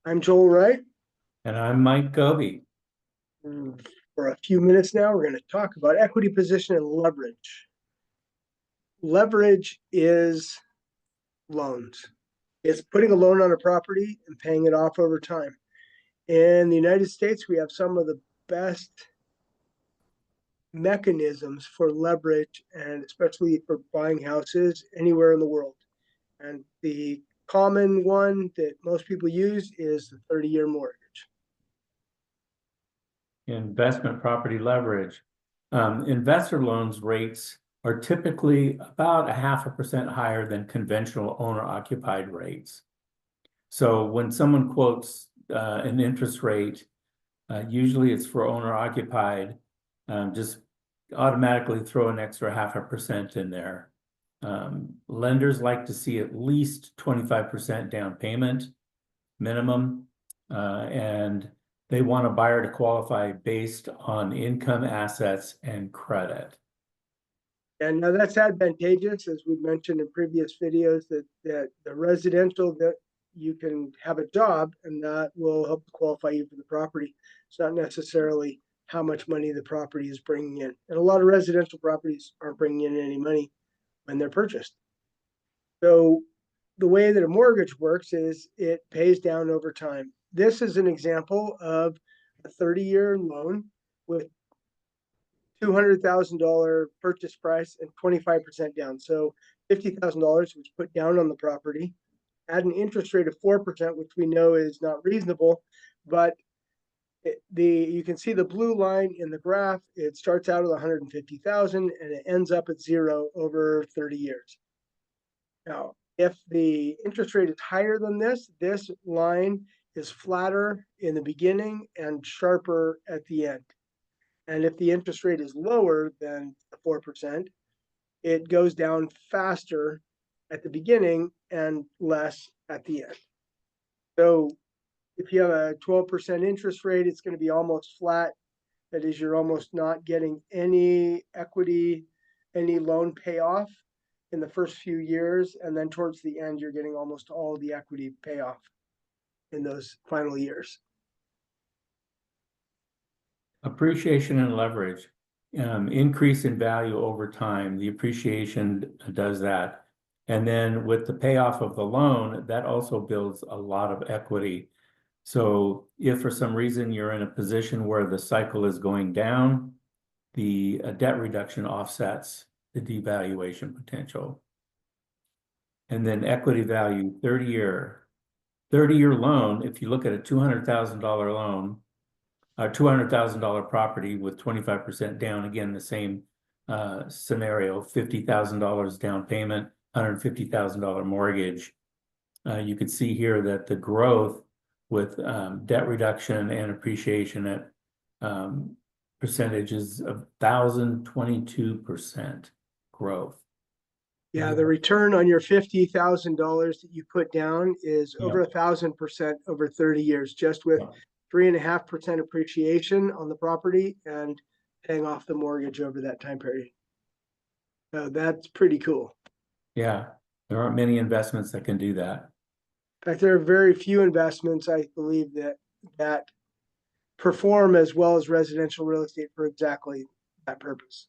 I'm Joel Wright. And I'm Mike Goby. For a few minutes now, we're going to talk about equity position and leverage. Leverage is loans. It's putting a loan on a property and paying it off over time. In the United States, we have some of the best mechanisms for leverage, and especially for buying houses anywhere in the world. And the common one that most people use is the 30-year mortgage. Investment property leverage. Investor loans rates are typically about 0.5% higher than conventional owner-occupied rates. So when someone quotes an interest rate, usually it's for owner-occupied, just automatically throw an extra 0.5% in there. Lenders like to see at least 25% down payment minimum, and they want a buyer to qualify based on income, assets, and credit. And now that's advantageous, as we've mentioned in previous videos, that the residential, that you can have a job and that will help qualify you for the property. It's not necessarily how much money the property is bringing in. And a lot of residential properties aren't bringing in any money when they're purchased. So the way that a mortgage works is it pays down over time. This is an example of a 30-year loan with $200,000 purchase price and 25% down. So $50,000 was put down on the property at an interest rate of 4%, which we know is not reasonable. But you can see the blue line in the graph. It starts out at 150,000 and it ends up at zero over 30 years. Now, if the interest rate is higher than this line is flatter in the beginning and sharper at the end. And if the interest rate is lower than 4%, it goes down faster at the beginning and less at the end. So if you have a 12% interest rate, it's going to be almost flat. That is, you're almost not getting any equity, any loan payoff in the first few years. And then towards the end, you're getting almost all the equity payoff in those final years. Appreciation and leverage. Increase in value over time. The appreciation does that. And then with the payoff of the loan, that also builds a lot of equity. So if for some reason you're in a position where the cycle is going down, the debt reduction offsets the devaluation potential. And then equity value, 30-year loan, if you look at a $200,000 loan, a $200,000 property with 25% down, again, the same scenario, $50,000 down payment, $150,000 mortgage. You could see here that the growth with debt reduction and appreciation at percentages of 1,022% growth. Yeah, the return on your $50,000 that you put down is over 1,000% over 30 years, just with 3.5% appreciation on the property and paying off the mortgage over that time period. So that's pretty cool. Yeah, there aren't many investments that can do that. In fact, there are very few investments, I believe, that perform as well as residential real estate for exactly that purpose.